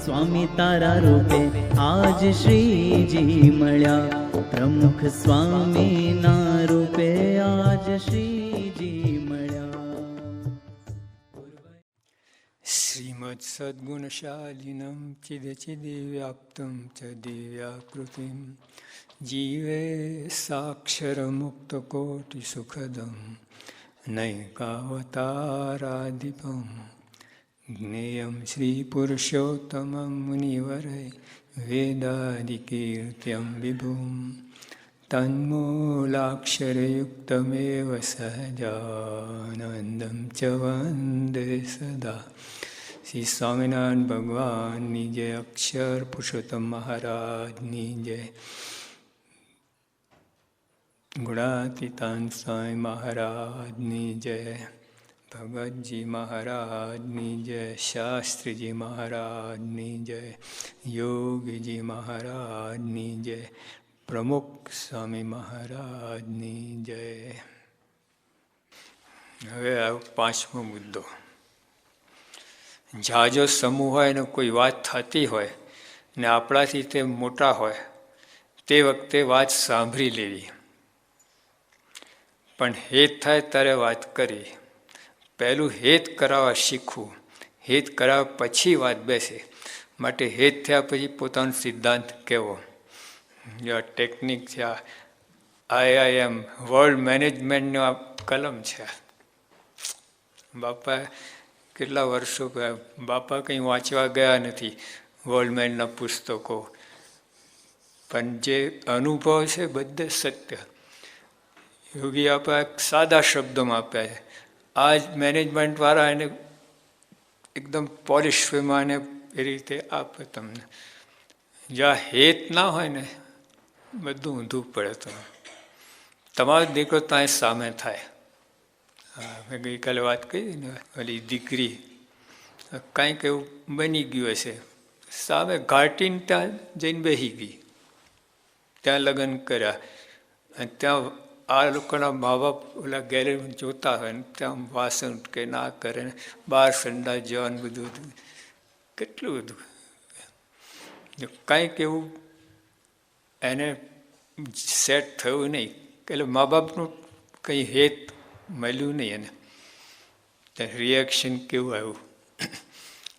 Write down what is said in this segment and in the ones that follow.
સ્વામી તારા રૂપે આજ શ્રીજી મળ્યા, પ્રમુખ સ્વામીના રૂપે આજ શ્રીજી મળ્યા. શ્રીમદ સદ્ગુણશાલિનમ ચિદચિદવ્યાપ્તમ ચ દિવ્યાકૃતિમ જીવે સાક્ષરમુક્તકોટિસુખદમ નૈકાવતારાધિપમ જ્ઞેયં શ્રીપુરુષોત્તમં મુનિવરૈ વેદાદિકીર્ત્યં વિભું તન્મૂલાક્ષરયુક્તમેવ સહજાનંદં ચ વંદે સદા. શ્રી સ્વામિનારાયણ ભગવાનની જય, અક્ષર પુરુષોત્તમ મહારાજની જય, ગુણાતીતાન સ્વામી મહારાજની જય, ભગતજી મહારાજની જય, શાસ્ત્રીજી મહારાજની જય, યોગીજી મહારાજની જય, પ્રમુખ સ્વામી મહારાજની જય. હવે પાંચમો મુદ્દો. જાજો સમૂહ હોય ને કોઈ વાત થતી હોય ને આપણાથી તે મોટા હોય તે વખતે વાત સાંભળી લેવી, પણ હેત થાય ત્યારે વાત કરી. પહેલું હેત કરાવવા શીખવું, હેત કરાવ્યા પછી વાત બેસે. માટે હેત થયા પછી પોતાનો સિદ્ધાંત કહેવો. આ ટેકનિક છે, આ IIM વર્લ્ડ મેનેજમેન્ટનો આ કલમ છે. બાપા કેટલા વર્ષો ગયા, બાપા કંઈ વાંચવા ગયા નથી વર્લ્ડ પુસ્તકો, પણ જે અનુભવ છે બધે સત્ય. યોગી આપણા સાદા શબ્દોમાં આપ્યા છે. આ જ મેનેજમેન્ટવાળા એને એકદમ પોલિશ વેમાં એ રીતે આપે તમને. જ્યાં હેત ના હોય ને બધું ઊંધું પડે. તમારો દીકરો ત્યાં સામે થાય. મેં ગઈકાલે વાત કરી ને, ઓલી દીકરી કાંઈક એવું બની ગયું હશે, સામે ઘાટીને ત્યાં જઈને બેસી ગઈ, ત્યાં લગ્ન કર્યા, અને ત્યાં આ લોકોના મા બાપ ઓલા ગેલેરીમાં જોતા હોય ને ત્યાં વાસણ કે ના કરે ને બહાર સંડા જવાનું બધું કેટલું બધું. કાંઈક એવું એને સેટ થયું નહીં, એટલે મા બાપનું કંઈ હેત મળ્યું નહીં એને. ત્યાં રિએક્શન કેવું આવ્યું.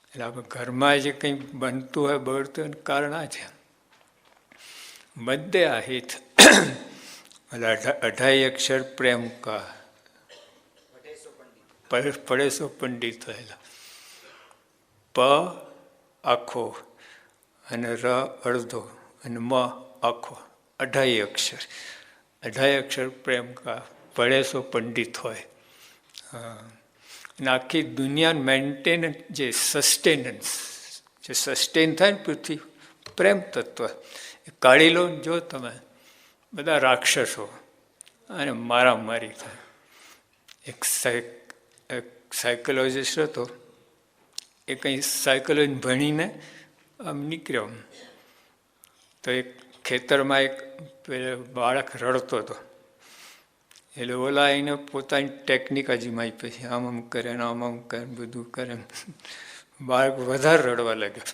એટલે આપણે ઘરમાં જે કંઈ બનતું હોય બળતું હોય કારણ આ છે. બધે આ હેત. એટલે 28 અક્ષર પ્રેમ કા પડેસો પંડિત થયેલા. પ આખો અને ર અડધો અને મ આખો, 28 અક્ષર. 28 અક્ષર પ્રેમ કા પડેસો પંડિત હોય. અને આખી દુનિયા મેન્ટેન જે સસ્ટેનન્સ, જે સસ્ટેન થાય ને પૃથ્વી, પ્રેમ તત્વ. એ કાઢી લો જો તમે, બધા રાક્ષસો અને મારામારી થાય. એક સાયકોલોજીસ્ટ હતો, એ કંઈ સાયકોલોજી ભણીને આમ નીકળ્યો. તો એક ખેતરમાં એક બાળક રડતો હતો. એટલે ઓલા એને પોતાની ટેકનિક અજમાઈ, પછી આમ કરે ને આમ કરે બધું કરે. બાળક વધારે રડવા લાગ્યો.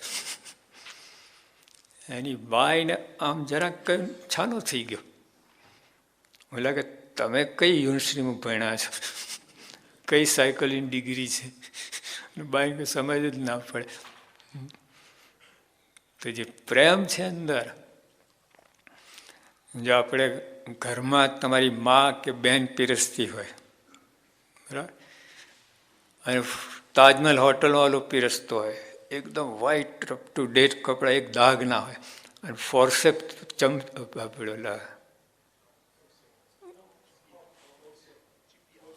એની બાઈને આમ જરાક કઈ છાનો થઈ ગયો. ઓલા કે તમે કઈ યુનિવર્સિટીમાં ભણ્યા છો, કઈ સાયકોલોજીની ડિગ્રી છે? બાઈને સમજ જ ના પડે. તો જે પ્રેમ છે અંદર, જો આપણે ઘરમાં તમારી મા કે બેન પીરસતી હોય, બરાબર, અને તાજમહેલ હોટલવાળો પીરસતો હોય, એકદમ વ્હાઈટ અપ ટુ ડેટ કપડાં, એક દાગ ના હોય, અને ફોર્સેપ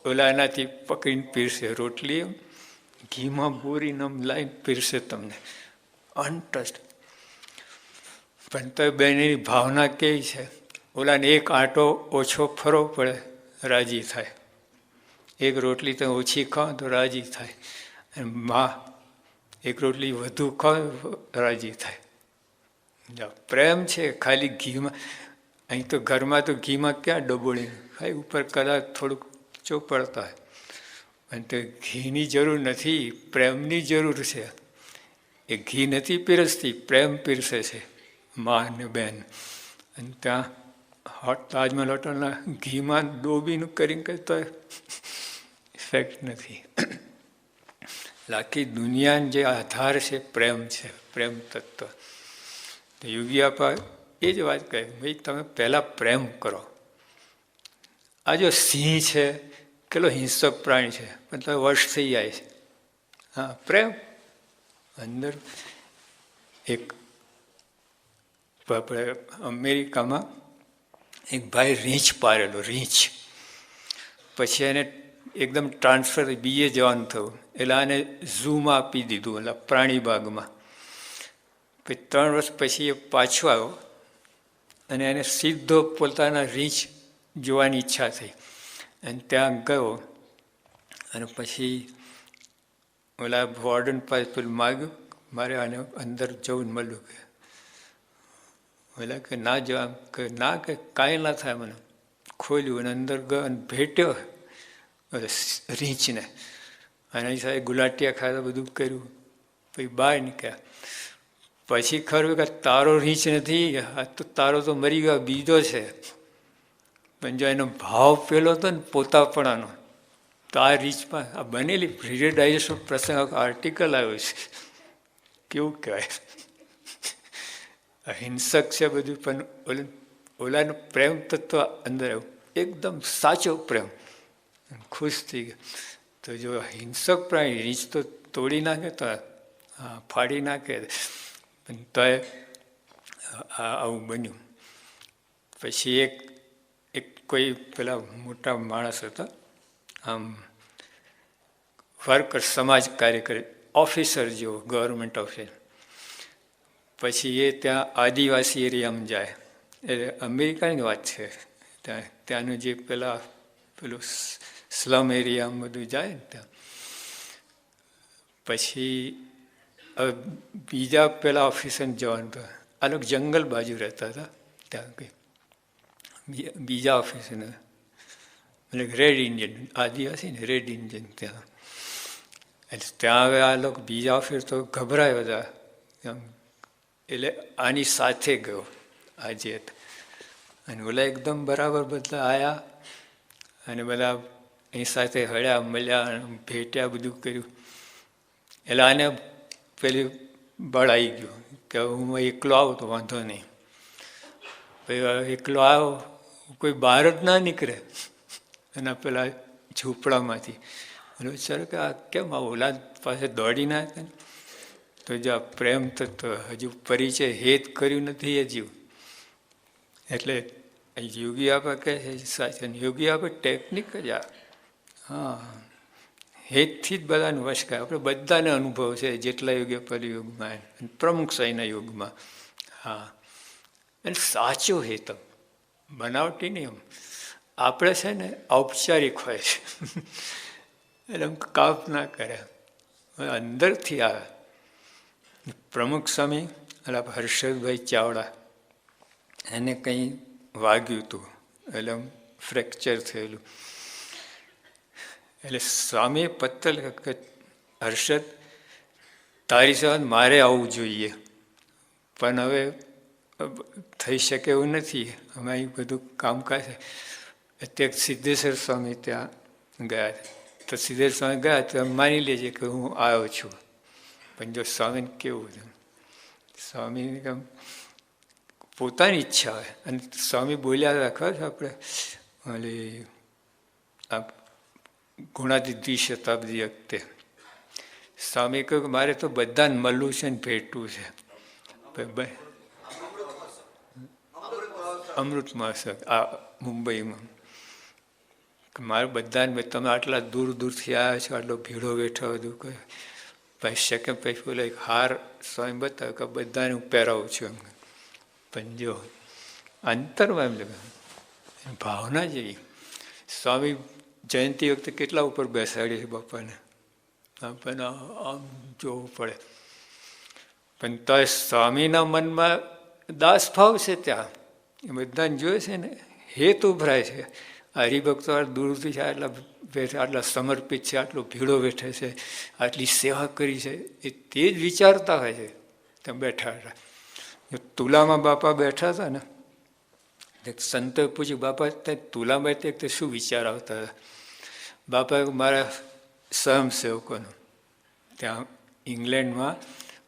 ઓલા એનાથી પકડીને પીરસે. રોટલી ઘીમાં બોરીને લાઈને પીરસે તમને, અનટચ્ડ. પણ તો બેનની ભાવના કેવી છે, ઓલાને એક આંટો ઓછો ફરવો પડે રાજી થાય, એક રોટલી તમે ઓછી ખાઓ તો રાજી થાય, અને મા એક રોટલી વધુ ખાઓ રાજી થાય. પ્રેમ છે ખાલી ઘીમાં. અહીં તો ઘરમાં તો ઘીમાં ક્યાં ડબોળી ખાય, ઉપર કદાચ થોડુંક ચોપડતા હોય, પણ તો ઘીની જરૂર નથી, પ્રેમની જરૂર છે. એ ઘી નથી પીરસતી, પ્રેમ પીરસે છે મા અને બેન. અને ત્યાં તાજમહલ હોટલના ઘીમાં ડોબીનું કરીને કંઈ તો ઇફેક્ટ નથી. આખી દુનિયાનો જે આધાર છે પ્રેમ છે, પ્રેમ તત્વ. તો યોગી આપા એ જ વાત કહે, ભાઈ તમે પહેલાં પ્રેમ કરો. આ જો સિંહ છે, કેટલો હિંસક પ્રાણી છે, પણ તમે વર્ષ થઈ જાય છે. હા, પ્રેમ અંદર. એક આપણે અમેરિકામાં એક ભાઈ રીંછ પાડેલો, રીંછ. પછી એને એકદમ ટ્રાન્સફર બીએ જવાનું થયું, એટલે આને ઝૂમાં આપી દીધું, એટલે પ્રાણી બાગમાં. પછી 3 વર્ષ પછી એ પાછો આવ્યો અને એને સીધો પોતાના રીંછ જોવાની ઈચ્છા થઈ અને ત્યાં ગયો. અને પછી ઓલા વોર્ડન પાસે પેલું માગ્યું, મારે આને અંદર જવું મળ્યું. કે ઓલા કે ના જવા, કે ના, કે કાંઈ ના થાય. મને ખોલ્યું અને અંદર ગયો અને ભેટ્યો રીંછને, અને એ સાથે ગુલાટિયા ખાતા બધું કર્યું. પછી બહાર નીકળ્યા. પછી ખરું કે તારો રીંછ નથી, આ તો તારો તો મરી ગયો, બીજો છે. પણ જો એનો ભાવ પેલો હતો ને પોતાપણાનો, તો આ રીંછમાં આ બનેલી રીડર ડાયજેસ્ટ પ્રસંગ આર્ટિકલ આવ્યો છે. કેવું કહેવાય, અહિંસક છે બધું, પણ ઓલાનો પ્રેમ તત્વ અંદર આવ્યું, એકદમ સાચો પ્રેમ. ખુશ થઈ ગયો. તો જો હિંસક પ્રાણી રીંછ તો તોડી નાખે, તો ફાડી નાખે, પણ તો આવું બન્યું. પછી એક કોઈ પેલા મોટા માણસ હતા, આમ વર્કર, સમાજ કાર્યકર, ઓફિસર જેવો, ગવર્મેન્ટ ઓફિસર. પછી એ ત્યાં આદિવાસી એરિયામાં જાય, એટલે અમેરિકાની વાત છે. ત્યાંનું જે પેલું સ્લમ એરિયામાં બધું જાય ને ત્યાં. પછી હવે બીજા પેલા ઓફિસરને જવાનું હતું. આ લોકો જંગલ બાજુ રહેતા હતા ત્યાં. કંઈ બીજા ઓફિસરને, એટલે રેડ ઇન્ડિયન, આદિવાસી ને રેડ ઇન્ડિયન ત્યાં. એટલે ત્યાં હવે આ લોકો બીજા ઓફિસર તો ગભરાયા બધા, એટલે આની સાથે ગયો આજે. અને ઓલા એકદમ બરાબર બધા આવ્યા અને બધા એની સાથે હળ્યા, મળ્યા, ભેટ્યા, બધું કર્યું. એટલે આને પેલી બળ આવી ગયું કે હું એકલો આવું તો વાંધો નહીં. પછી એકલો આવ્યો, કોઈ બહાર જ ના નીકળે એના પેલા ઝૂંપડામાંથી. અને વિચારો કે આ કેમ આ ઓલા પાસે દોડી નાખે. તો જો આ પ્રેમ તત્વ હજુ પરિચય હેત કર્યું નથી એ જીવ. એટલે યોગી આપા કહે છે સાચું, યોગી આપે ટેકનિક જ આ. હા, હેતથી જ બધાને વશ કરે. આપણે બધાને અનુભવ છે, જેટલા યોગ્ય પરિયોગમાં, પ્રમુખ સાઈના યોગમાં. હા, અને સાચો હેત, બનાવટી નિયમ. આપણે છે ને ઔપચારિક હોય છે, એટલે આમ કાપ ના કરે, અંદરથી આવે. પ્રમુખ સ્વામી એટલે હર્ષદભાઈ ચાવડા, એને કંઈ વાગ્યું હતું, એટલે આમ ફ્રેક્ચર થયેલું. એટલે સ્વામીએ પત્ર કે હર્ષદ, તારી સાથે મારે આવવું જોઈએ, પણ હવે થઈ શકે એવું નથી, અમે અહીં બધું કામકાજ. અત્યારે સિદ્ધેશ્વર સ્વામી ત્યાં ગયા, તો સિદ્ધેશ્વર સ્વામી ગયા તો માની લેજે કે હું આવ્યો છું. પણ જો સ્વામીને કેવું છે, સ્વામીને કેમ પોતાની ઈચ્છા હોય. અને સ્વામી બોલ્યા હતા ખબર છે આપણે ઓલી આ ગુણાતીત શતાબ્દી વખતે, સ્વામી કહ્યું કે મારે તો બધાને મળવું છે ને ભેટવું છે. અમૃત મહોત્સવ આ મુંબઈમાં, મારે બધાને, તમે આટલા દૂર દૂરથી આવ્યા છો, આટલો ભીડો બેઠો, બધું કહે. પછી શકે પછી બોલે એક હાર સ્વામી બતાવે કે બધાને હું પહેરાવું છું. પણ જો અંતરમાં એમ લાગે ભાવના જેવી. સ્વામી જયંતિ વખતે કેટલા ઉપર બેસાડીએ છે બાપાને, આપણને આમ જોવું પડે. પણ તો સ્વામીના મનમાં દાસ ભાવ છે ત્યાં, એ બધાને જોયે છે ને, હેત ઉભરાય છે. હરિભક્તો દૂરથી છે, આટલા બેઠા, આટલા સમર્પિત છે, આટલો ભીડો બેઠે છે, આટલી સેવા કરી છે, એ તે જ વિચારતા હોય છે. ત્યાં બેઠા હતા, તુલામાં બાપા બેઠા હતા ને, સંતોએ પૂછ્યું, બાપા ત્યાં તુલામાં તે શું વિચાર આવતા હતા? બાપા મારા સ્વયંસેવકોનો ત્યાં ઇંગ્લેન્ડમાં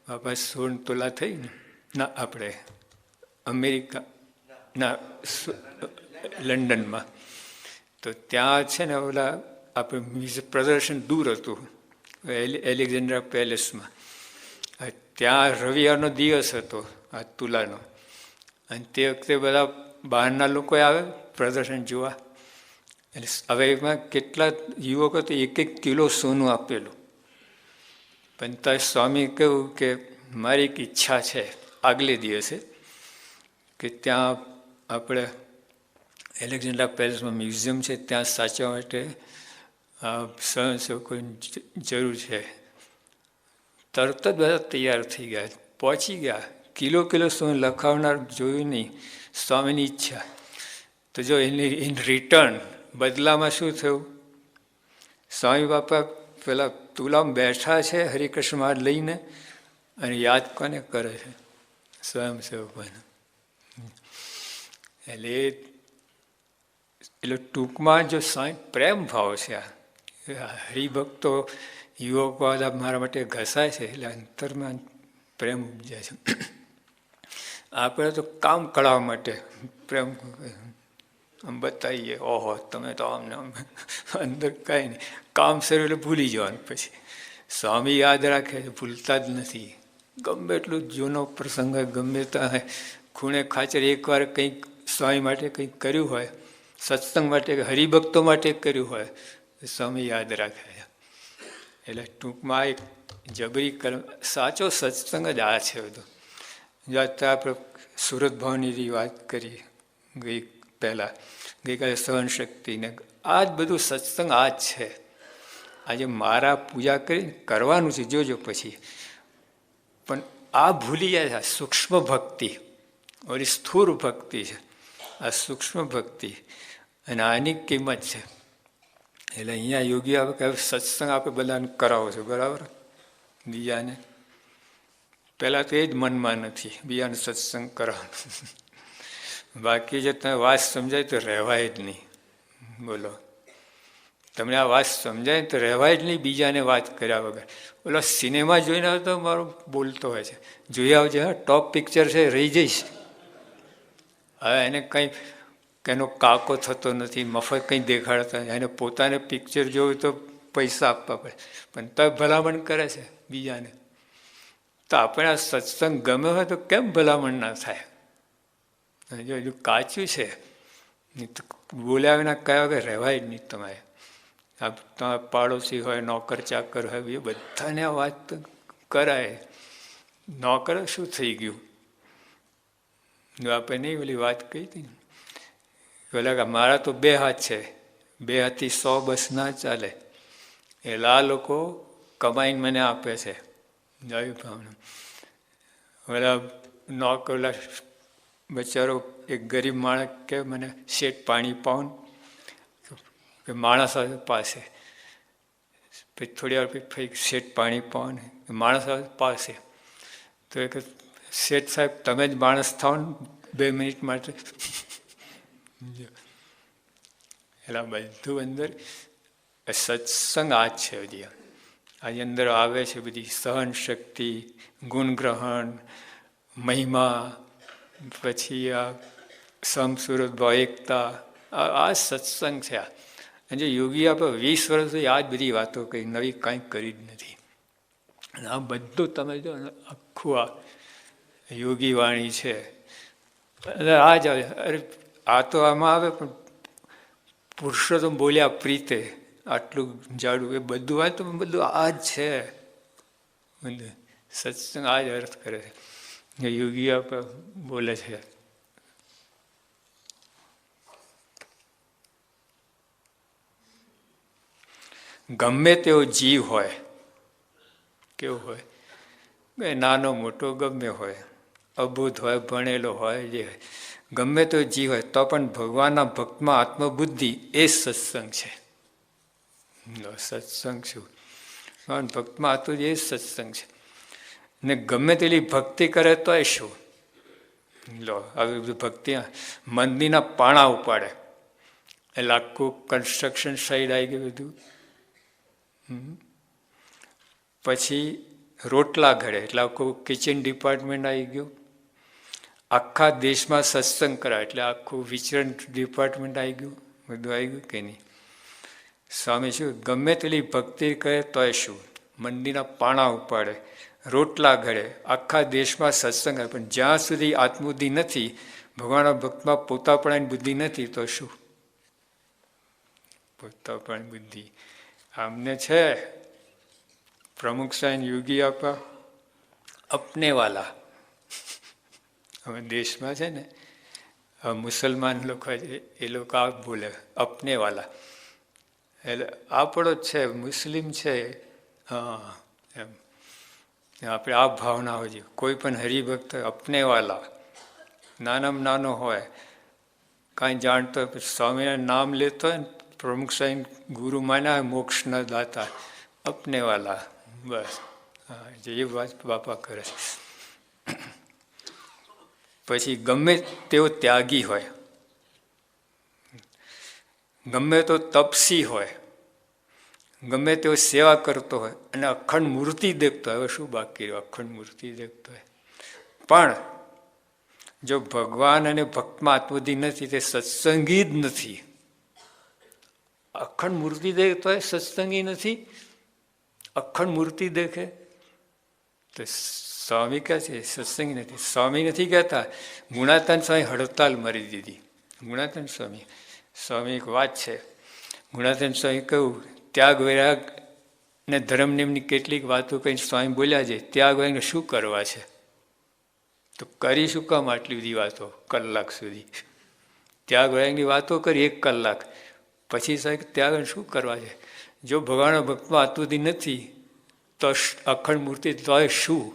બાપા 16 તુલા થઈ ને, ના આપણે અમેરિકા ના લંડનમાં, તો ત્યાં છે ને ઓલા આપણે પ્રદર્શન દૂર હતું એલેક્ઝાન્ડ્રા પેલેસમાં. ત્યાં રવિવારનો દિવસ હતો આ તુલાનો, અને તે વખતે બધા બહારના લોકો આવે પ્રદર્શન જોવા. એટલે હવે એમાં કેટલા યુવકો તો 1-1 કિલો સોનું આપેલું. પણ ત્યાં સ્વામી કહ્યું કે મારી એક ઈચ્છા છે આગલે દિવસે કે ત્યાં આપણે એલેક્ઝાન્ડ્રા પેલેસમાં મ્યુઝિયમ છે, ત્યાં સાચવા માટે સ્વયંસેવકોની જરૂર છે. તરત જ બધા તૈયાર થઈ ગયા, પહોંચી ગયા. કિલો સોનું લખાવનાર જોયું નહીં, સ્વામીની ઈચ્છા. તો જો ઇન રિટર્ન બદલામાં શું થયું? સ્વામી બાપા પેલા તુલામાં બેઠા છે હરિકૃષ્ણ મહારાજ લઈને, અને યાદ કોને કરે છે? સ્વયંસેવકોને. એટલે ટૂંકમાં જો સ્વામી પ્રેમ ભાવ છે, આ હરિભક્તો યુવકો મારા માટે ઘસાય છે, એટલે અંતરમાં પ્રેમ ઉપજાય છે. આપણે તો કામ કરાવવા માટે પ્રેમ આમ બતાવીએ, ઓહો તમે તો આમને આમ, અંદર કાંઈ નહીં, કામ શરૂ એટલે ભૂલી જવાનું. પછી સ્વામી યાદ રાખે છે, ભૂલતા જ નથી. ગમે એટલું જૂનો પ્રસંગ હોય, ગમે ત્યાં ખૂણે ખાચર એકવાર કંઈક સ્વામી માટે કંઈક કર્યું હોય, સત્સંગ માટે હરિભક્તો માટે કર્યું હોય, સ્વામી યાદ રાખે છે. એટલે ટૂંકમાં એક જબરી કર્મ, સાચો સત્સંગ જ આ છે બધું. જો અત્યારે આપણે સુરત ભવનની વાત કરી ગઈકાલે સહન શક્તિને, આ જ બધું સત્સંગ આ જ છે. આજે મારા પૂજા કરી કરવાનું છે, જોજો પછી. પણ આ ભૂલી જાય છે, સૂક્ષ્મ ભક્તિ, ઓલી સ્થૂળ ભક્તિ છે, આ સૂક્ષ્મ ભક્તિ, અને આની કિંમત છે. એટલે અહીંયા યોગી આવે કે સત્સંગ આપણે બધાને કરાવો છો, બરાબર? બીજાને પહેલાં તો એ જ મનમાં નથી, બીજાને સત્સંગ કરાવવાનો. બાકી જો તમે વાત સમજાય તો રહેવાય જ નહીં. બોલો, તમને આ વાત સમજાય તો રહેવાય જ નહીં બીજાને વાત કર્યા વગર. બોલો, સિનેમા જોઈને આવે તો મારો બોલતો હોય છે, જોઈ આવજે, હા ટોપ પિક્ચર છે, રહી જઈશ. હવે એને કંઈ એનો કાકો થતો નથી, મફત કંઈ દેખાડતા, એને પોતાને પિક્ચર જોવું તો પૈસા આપવા પડે, પણ તો ભલામણ કરે છે બીજાને. તો આપણે આ સત્સંગ ગમે હોય તો કેમ ભલામણ ના થાય? જો હજુ કાચું છે, બોલ્યા વિના કયા વગર રહેવાય જ નહીં તમારે. આ તમારા પાડોશી હોય, નોકર ચાકર હોય, એ બધાને આ વાત કરાય. નોકર શું થઈ ગયું? જો આપણે નહીં ઓલી વાત કહી હતી ને, પેલા મારા તો 2 હાથ છે, 2 હાથથી 100 બસ ના ચાલે. એટલે આ લોકો કમાઈને મને આપે છે. ઓલા નોકર બચારો એક ગરીબ માણસ કે મને શેઠ પાણી પાઉં કે માણસ પાસે, પછી થોડી વાર પછી શેઠ પાણી પાઉં ને માણસ પાસે. તો એક શેઠ સાહેબ તમે જ માણસ થાવ ને 2 મિનિટ માટે. એટલે બધું અંદર સત્સંગ આ જ છે. બધી આજે અંદર આવે છે બધી સહન શક્તિ, ગુણગ્રહણ, મહિમા, પછી આ સમસુરત ભાવ, એકતા, આ સત્સંગ છે. અને જે યોગી આપણે 20 વર્ષથી આ જ બધી વાતો કરી, નવી કાંઈ કરી જ નથી. અને આ બધું તમે જો આખું આ યોગી વાણી છે. એટલે આ જ આવે. અરે આ તો આમાં આવે, પણ પુરુષોત્તમ બોલ્યા પ્રીતે, આટલું જાડું, એ બધું આવે તો બધું આ જ છે. બધું સત્સંગ આ જ અર્થ કરે છે. યોગી આપણે બોલે છે. ગમે તેવો જીવ હોય, કેવો હોય, નાનો મોટો ગમે હોય, અબૂધ હોય, ભણેલો હોય, જે ગમે તો જીવ હોય તો પણ ભગવાનના ભક્તમાં આત્મબુદ્ધિ એ સત્સંગ છે. સત્સંગ શું? ભગવાન ભક્તમાં આત્મબુદ્ધિ એ સત્સંગ છે. ને ગમે તેટલી ભક્તિ કરે તો એ શું? લો આવી બધી ભક્તિ મંદિરના પાણા ઉપાડે એટલે આખું કન્સ્ટ્રક્શન સાઈડ આવી ગયું બધું. પછી રોટલા ઘડે એટલે આખું કિચન ડિપાર્ટમેન્ટ આવી ગયું. આખા દેશમાં સત્સંગ કરાય એટલે આખું વિચરણ ડિપાર્ટમેન્ટ આવી ગયું. બધું આવી ગયું કે નહીં? સ્વામી શું ગમે તેટલી ભક્તિ કરે તોય શું? મંદિરના પાણા ઉપાડે, રોટલા ઘડે, આખા દેશમાં સત્સંગ કરે, પણ જ્યાં સુધી આત્મબુદ્ધિ નથી, ભગવાનના ભક્તમાં પોતાપણાની બુદ્ધિ નથી તો શું? પોતાપણાની બુદ્ધિ આમને છે. પ્રમુખ સાહેબ યોગી આપા અપને વાલા. હવે દેશમાં છે ને મુસલમાન લોકો એ લોકો આ બોલે અપને વાલા, એટલે આપણો જ છે, મુસ્લિમ છે. હા એમ આપણે આ ભાવના હોય છે. કોઈ પણ હરિભક્ત અપને વાલા, નાનામાં નાનો હોય, કાંઈ જાણતો હોય, સ્વામિનારાયણ નામ લેતો હોય ને, પ્રમુખ સાહેબ ગુરુ માન્યા મોક્ષના દાતા, અપને વાલા, બસ. હા જે વાત બાપા કરે છે. પછી ગમે તેવો ત્યાગી હોય, ગમે તો તપસી હોય, ગમે તેવો સેવા કરતો હોય અને અખંડ મૂર્તિ દેખતો હોય, હવે શું બાકી રહ્યું? અખંડ મૂર્તિ દેખતો હોય, પણ જો ભગવાન અને ભક્તમાં આત્મબુદ્ધિ નથી તે સત્સંગી જ નથી. અખંડ મૂર્તિ દેખતો હોય સત્સંગી નથી. અખંડ મૂર્તિ દેખે તો સ્વામી કહે છે સત્સંગી નથી. સ્વામી નથી કહેતા, ગુણાતન સ્વામી હડતાલ મારી દીધી. ગુણાતન સ્વામી એક વાત છે, ગુણાતન સ્વામી કહ્યું ત્યાગ વૈરાગ ને ધર્મ નિયમની કેટલીક વાતો કઈ સ્વામી બોલ્યા છે, ત્યાગ વૈરાગને શું કરવા છે? તો કરી શું કામ આટલી બધી વાતો કલાક સુધી? ત્યાગ વૈરાગની વાતો કરી 1 કલાક, પછી સાહેબ ત્યાગ શું કરવા છે? જો ભગવાનના ભક્તમાં આતુતિ નથી તો અખંડ મૂર્તિ તોય શું?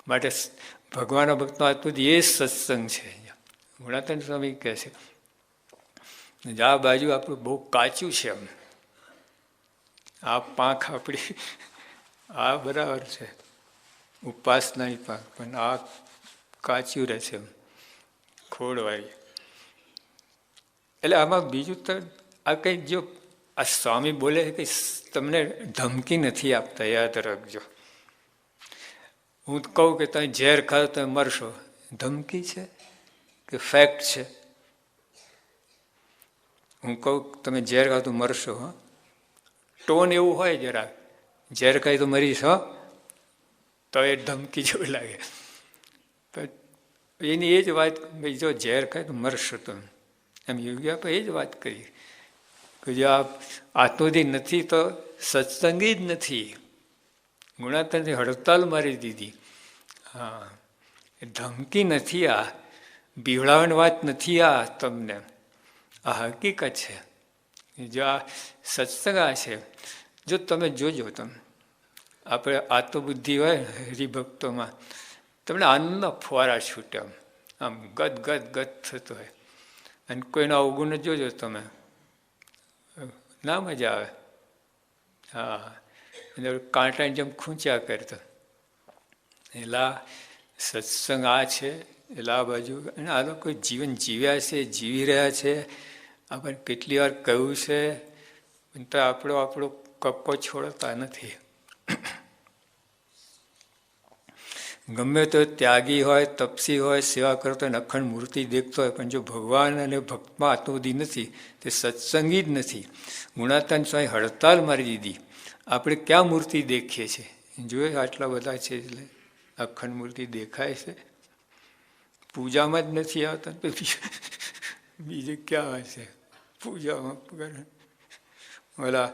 માટે ભગવાનના ભક્તમાં આતુતિ એ સત્સંગ છે. ગુણાતન સ્વામી કહે છે આ બાજુ આપણું બહુ કાચું છે. એમ આ પાંખ આપણી આ બરાબર છે, ઉપાસનાની પાંખ, પણ આ કાચું રહે છે, ખોડવાળી. એટલે આમાં બીજું તો આ કંઈ જો આ સ્વામી બોલે કે તમને ધમકી નથી આપતા, યાદ રાખજો. હું કહું કે તમે ઝેર ખાઓ તમે મરશો, ધમકી છે કે ફેક્ટ છે? હું કહું તમે ઝેર ખાઓ તો મરશો, હા, ટોન એવું હોય જરા, ઝેર ખાઈ તો મરીશ, હો, તો એ ધમકી જેવું લાગે. પણ એની એ જ વાત, ભાઈ જો ઝેર ખાય તો મરશો તમે, એમ યોગી આપે એ જ વાત કરી કે જો આ આત્મબુદ્ધિ નથી તો સત્સંગી જ નથી. ગુણાતનથી હડતાલ મારી દીધી. હા, ધમકી નથી, આ બીવડાવાની વાત નથી, આ તમને આ હકીકત છે. જો આ સત્સંગ આ છે, જો તમે જોજો, તમે આપણે આત્મબુદ્ધિ હોય હરિભક્તોમાં તમને આનંદના ફુવારા છૂટે, આમ ગદ ગદ ગદ થતો હોય. અને કોઈના અવગુણ જોજો તમે, ના મજા આવે. હા, કાંટાની જેમ ખૂંચ્યા કરતા. એટલે સત્સંગ આ છે. એટલે આ બાજુ અને આ લોકો જીવન જીવ્યા છે, જીવી રહ્યા છે. આપણે કેટલી વાર કહ્યું છે, તો આપણો કક્કો છોડતા નથી. ગમે તો ત્યાગી હોય, તપસી હોય, સેવા કરતો હોય, અખંડ મૂર્તિ દેખતો હોય, પણ જો ભગવાન અને ભક્તમાં આત્મબુદ્ધિ નથી તે સત્સંગી જ નથી. ગુણાતન સ્વામી હડતાલ મારી દીધી. આપણે ક્યાં મૂર્તિ દેખીએ છીએ? જોઈએ આટલા બધા છે એટલે અખંડ મૂર્તિ દેખાય છે, પૂજામાં જ નથી આવતા, બીજે ક્યાં હશે પૂજામાં? ઓલા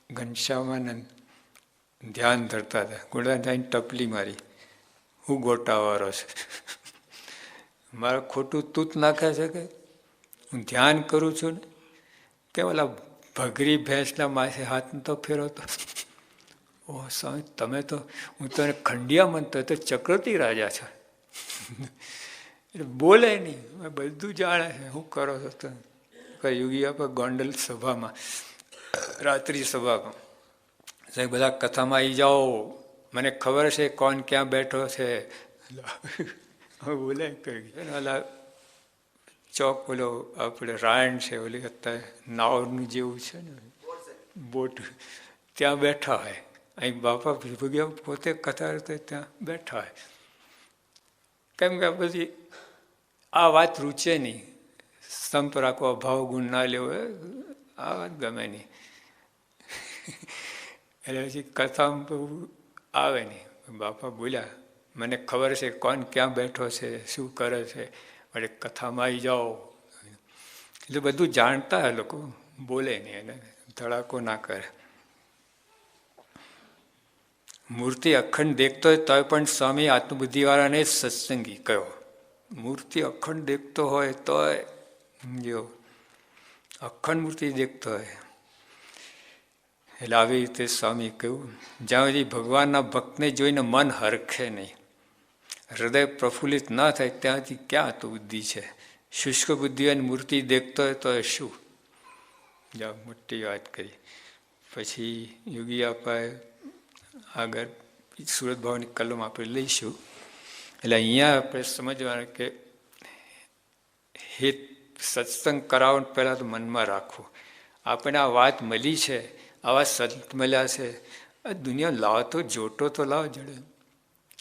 ઘનશ્યામાનંદ ધ્યાન ધરતા હતા, ગુણાતાની ટપલી મારી, હું ગોટાવાળો છે, મારે ખોટું તૂત નાખે છે કે હું ધ્યાન કરું છું ને, કે ઓલા ભગરી ભેંસના માથે હાથ તો ફેરવતો. ઓહ સ્વામી, તમે તો, હું તને ખંડિયા માનતો તો ચક્રવર્તી રાજા છો. એટલે બોલે નહીં, બધું જાણે છે. શું કરો છો તમે? યોગી આપા ગોંડલ સભામાં, રાત્રિ સભામાં, સાહેબ બધા કથામાં આવી જાઓ, મને ખબર છે કોણ ક્યાં બેઠો છે. બોલે ઓલા ચોક બોલો આપણે રાયણ છે, ઓલી અત્યારે નાવનું જેવું છે ને બોટ, ત્યાં બેઠા હોય. અહીં બાપા ભગવાન પોતે કથા ત્યાં બેઠા હોય. કેમ કે બધી આ વાત રૂચે નહીં, સંપ રાખવા, ભાવ ગુણ ના લેવો, આ વાત ગમે નહીં. એટલે પછી કથામાં બહુ આવે નહીં. બાપા બોલ્યા, મને ખબર છે કોણ ક્યાં બેઠો છે, શું કરે છે, એટલે કથામાં આવી જાઓ. એટલે બધું જાણતા એ લોકો, બોલે નહીં એને ધડાકો ના કરે. મૂર્તિ અખંડ દેખતો હોય તોય પણ સ્વામી આત્મબુદ્ધિવાળાને જ સત્સંગી કહ્યો. મૂર્તિ અખંડ દેખતો હોય તોય, જો અખંડ મૂર્તિ દેખતો હોય એટલે આવી રીતે સ્વામી કહ્યું, જ્યાં સુધી ભગવાનના ભક્તને જોઈને મન હરખે નહીં, હૃદય પ્રફુલ્લિત ના થાય ત્યાંથી ક્યાં તો બુદ્ધિ છે. શુષ્ક બુદ્ધિ અને મૂર્તિ દેખતો હોય તો એ શું? મોટી વાત કરી. પછી યોગી આપાએ આગળ સુરત ભાવની કલમ આપણે લઈશું. એટલે અહીંયા આપણે સમજવાનું કે હિત સત્સંગ કરાવો પહેલાં તો મનમાં રાખવું. આપણે આ વાત મળી છે, આવા સંત મળ્યા છે, આ દુનિયા લાવો તો જોટો તો લાવો જડે.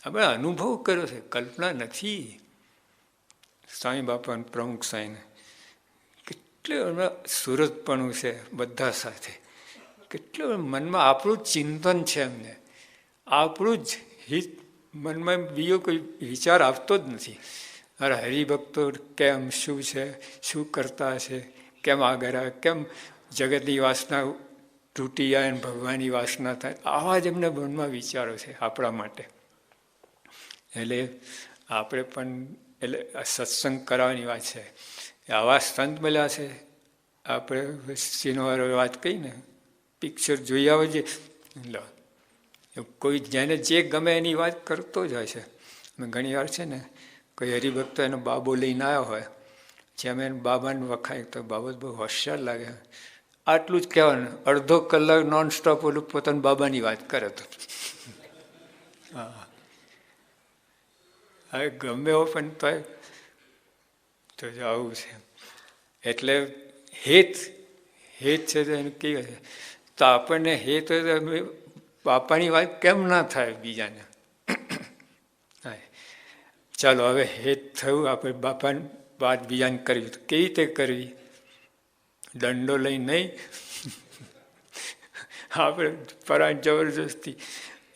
આપણે અનુભવ કર્યો છે, કલ્પના નથી. સ્વામી બાપા પ્રમુખ સ્વામીને કેટલું સુરતપણું છે બધા સાથે, કેટલું મનમાં આપણું જ ચિંતન છે. એમને આપણું જ હિત મનમાં બીજો કોઈ વિચાર આવતો જ નથી. અરે હરિભક્તો કેમ, શું છે, શું કરતા હશે, કેમ આગળ આવે, કેમ જગતની વાસના તૂટી જાય અને ભગવાનની વાસના થાય, આવા જ એમને મનમાં વિચારો છે આપણા માટે. એટલે આપણે પણ એટલે સત્સંગ કરાવવાની વાત છે. આવા સંત મળ્યા છે. આપણે સિનેમા વાત કહી ને, પિક્ચર જોઈ આવે છે, કોઈ જેને જે ગમે એની વાત કરતો જ હોય છે. ઘણી વાર છે ને, કોઈ હરિભક્તો એનો બાબો લઈને આવ્યો હોય, જેમ એને બાબાને વખાય તો બાબો બહુ હોશિયાર લાગે, આટલું જ કહેવાનું, અડધો કલાક નોન સ્ટોપ ઓલું પોતાના બાબાની વાત કરે. તો હા, હવે ગમે હો પણ તો આવું છે. એટલે હેત છે તો એને કહે છે, તો આપણને હેત હોય તો બાપાની વાત કેમ ના થાય બીજાને? ચાલો હવે હેત થયું, આપણે બાપાની વાત બીજાને કરવી તો કેવી રીતે કરવી? દંડો લઈ નહીં, આપણે પરાણ જબરજસ્તી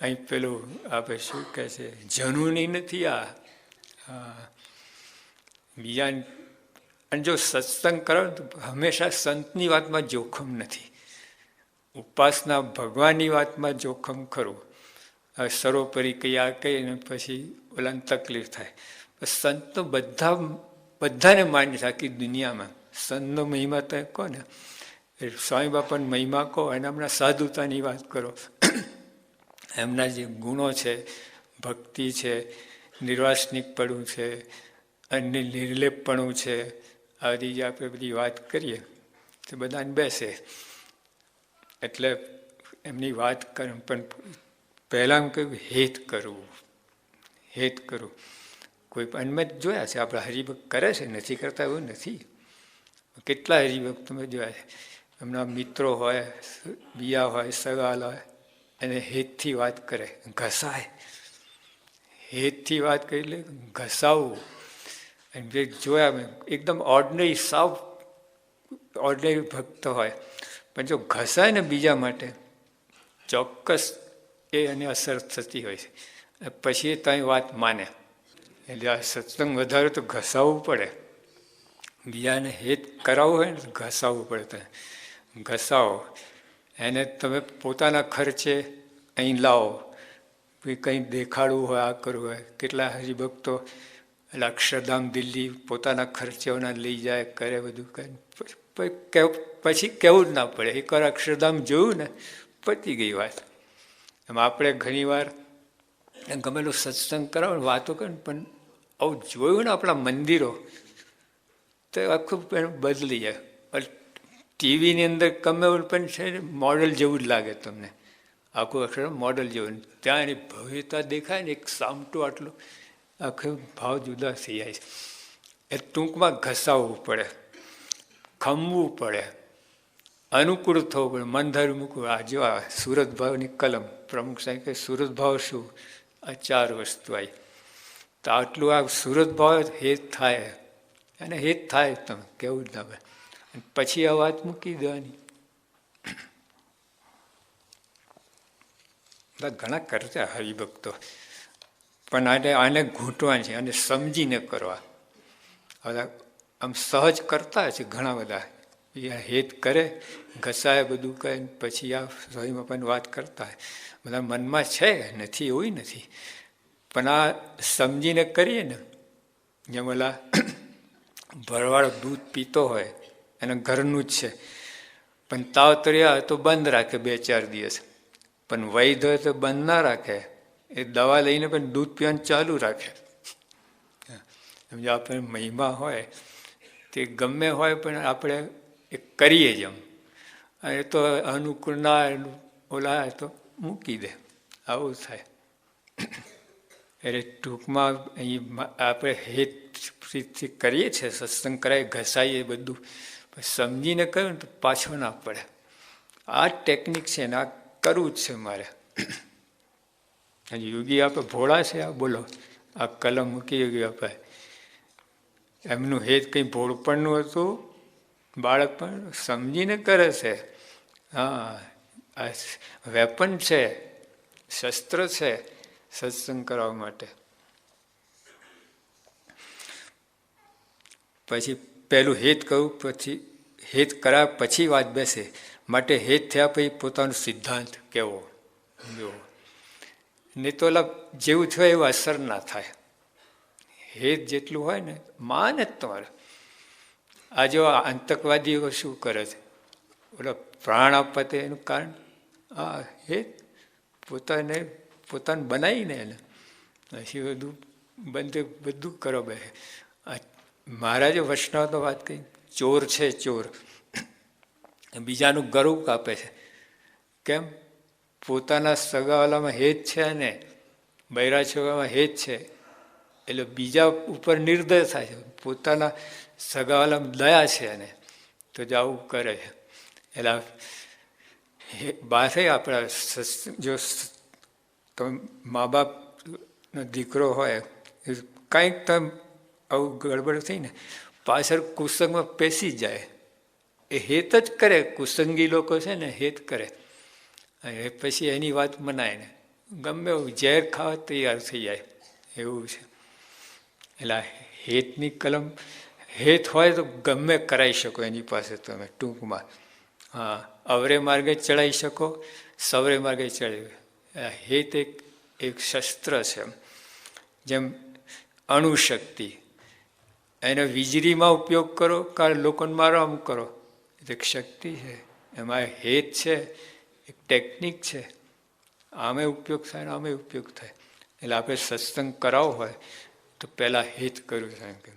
અહીં પેલું આપણે શું કહે છે, જનૂની નથી આ. બીજાને અને જો સત્સંગ કરો તો હંમેશા સંતની વાતમાં જોખમ નથી, ઉપાસના ભગવાનની વાતમાં જોખમ ખરું. હવે સર્વોપરી કઈ આ કહીને પછી ઓલાને તકલીફ થાય. સંતનો બધાને માન્ય છે આખી દુનિયામાં. સંતનો મહિમા તો કહો ને, સ્વામી બાપાનો મહિમા કહો, અને હમણાં સાધુતાની વાત કરો, એમના જે ગુણો છે, ભક્તિ છે, નિર્વાસનિકપણું છે, અન્ય નિર્લેપપણું છે, આવી જે આપણે બધી વાત કરીએ તો બધાને બેસે. એટલે એમની વાત કરે, પણ પહેલાં કહ્યું હેત કરવું, હેત કરવું. કોઈ પણ મેં જોયા છે, આપણા હરિભક્ત કરે છે, નથી કરતા એવું નથી. કેટલા હરિભક્ત તમે જોયા છે, એમના મિત્રો હોય, બિયા હોય, સગાલ હોય, અને હેતથી વાત કરે, ઘસાય. હેતથી વાત કરી એટલે ઘસાવવું. અને જે જોયા મેં એકદમ ઓર્ડિનરી, સાવ ઓર્ડિનરી ભક્ત હોય, પણ જો ઘસાય ને બીજા માટે, ચોક્કસ એ એને અસર થતી હોય છે. પછી ત્યાં વાત માને. એટલે આ સત્સંગ વધારે તો ઘસાવવું પડે. બીજાને હેત કરાવવું હોય ને તો ઘસાવવું પડે. તમે ઘસાવો, એને તમે પોતાના ખર્ચે અહીં લાવો. કંઈ દેખાડવું હોય, આ કરવું હોય, કેટલા હરિભક્તો એટલે અક્ષરધામ દિલ્હી પોતાના ખર્ચેઓના લઈ જાય, કરે બધું કરે, પછી કહેવું જ ના પડે. એકવાર અક્ષરધામ જોયું ને પતી ગઈ વાત. એમ આપણે ઘણીવાર ગમેલું સત્સંગ કરાવો, વાતો કરે, પણ આવું જોયું ને આપણા મંદિરો તો આખું બદલી જાય. ટીવીની અંદર ગમે પણ છે ને મોડલ જેવું જ લાગે તમને, આખું અક્ષર મોડલ જેવું. ત્યાં એની ભવ્યતા દેખાય ને, એક સામટું આટલું આખું ભાવ જુદા થઈ જાય છે. એ ટૂંકમાં ઘસાવવું પડે, ખમવું પડે, અનુકૂળ થવું પડે, મન ધાર્યું મૂકવું. આ જો આ સુરત ભાવની કલમ, પ્રમુખ સાહેબ કે સુરત ભાવ શું? આ 4 વસ્તુ આવી. તો આટલું આ સુરત ભાવ હેત થાય, અને હેત થાય તમે કેવું જ ના ભાઈ. પછી આ વાત મૂકી દેવાની. ઘણા કરતા હરિભક્તો, પણ આને ઘૂંટવા છે અને સમજીને કરવા. હવે આમ સહજ કરતા છે ઘણા બધા, હેત કરે, ઘસાય બધું કહે, પછી આ સ્વામીમાં પણ વાત કરતા હોય. બધા મનમાં છે, નથી એવું નથી, પણ આ સમજીને કરીએ ને. જેમ ઓલા ભરવાડો દૂધ પીતો હોય, એના ઘરનું જ છે, પણ તાવ તર્યા તો બંધ રાખે 2-4 દિવસ, પણ વૈધ હોય તો બંધ ના રાખે, એ દવા લઈને પણ દૂધ પીવાનું ચાલુ રાખે. સમજો આપણે મહિમા હોય તે ગમે હોય, પણ આપણે એ કરીએ જ એમ. એ તો અનુકૂળ ના ઓલા તો મૂકી દે, આવું થાય. એટલે ટૂંકમાં અહીં આપણે હેતથી કરીએ છીએ, સત્સંગ કરાય, ઘસાઈએ બધું, પણ સમજીને કહ્યું ને તો પાછો ના પડે. આ ટેકનિક છે ને, આ કરવું જ છે મારે. યોગી આપણે ભોળા છે, આ બોલો, આ કલમ મૂકી યોગી આપણે. એમનું હેત કંઈ ભોળપણનું હતું, બાળક પણ સમજીને કરે છે. હા, આ વેપન છે, શસ્ત્ર છે સત્સંગ કરવા માટે. પછી પહેલું હેત કહું, પછી હેત કરાવ્યા પછી વાત બેસે. માટે હેત થયા પછી પોતાનો સિદ્ધાંત કેવો જો, નહીં તો ઓલા જેવું થયું એવું અસર ના થાય. હેત જેટલું હોય ને, માને જ તમારે. આ જો આતંકવાદીઓ શું કરે છે, ઓલા પ્રાણ આપવા તે એનું કારણ આ હેત પોતાને બનાવીને એને પછી બધું કરો. બે મહારાજે વૈષ્ણવ તો વાત કહી, ચોર છે ચોર, બીજાનું ગળું કાપે છે. કેમ? પોતાના સગાવાલામાં હેત છે ને બૈરા છોકરામાં હેત છે, એટલે બીજા ઉપર નિર્દય થાય છે. પોતાના સગાવાલામાં દયા છે એને તો જ આવું કરે છે. એટલે બાસે આપણા જો મા બાપનો દીકરો હોય, કંઈક તો આવું ગડબડ થઈ ને પાછળ કુસંગમાં પેસી જાય. એ હેત જ કરે, કુસંગી લોકો છે ને હેત કરે, એ પછી એની વાત મનાય ને ગમે એવું ઝેર ખાવા તૈયાર થઈ જાય, એવું છે. એટલે હેતની કલમ, હેત હોય તો ગમે કરાવી શકો એની પાસે તમે ટૂંકમાં. હા, અવરે માર્ગે ચડાવી શકો, સવરે માર્ગે ચડાવી. હેત એક શસ્ત્ર છે. જેમ અણુશક્તિ, એનો વીજળીમાં ઉપયોગ કરો કે લોકોને મારવામાં કરો, એક શક્તિ છે. એમાં હેત છે, એક ટેકનિક છે. આમે ઉપયોગ થાય ને આમે ઉપયોગ થાય. એટલે આપણે સત્સંગ કરાવવો હોય તો પહેલાં હિત કર્યું છે.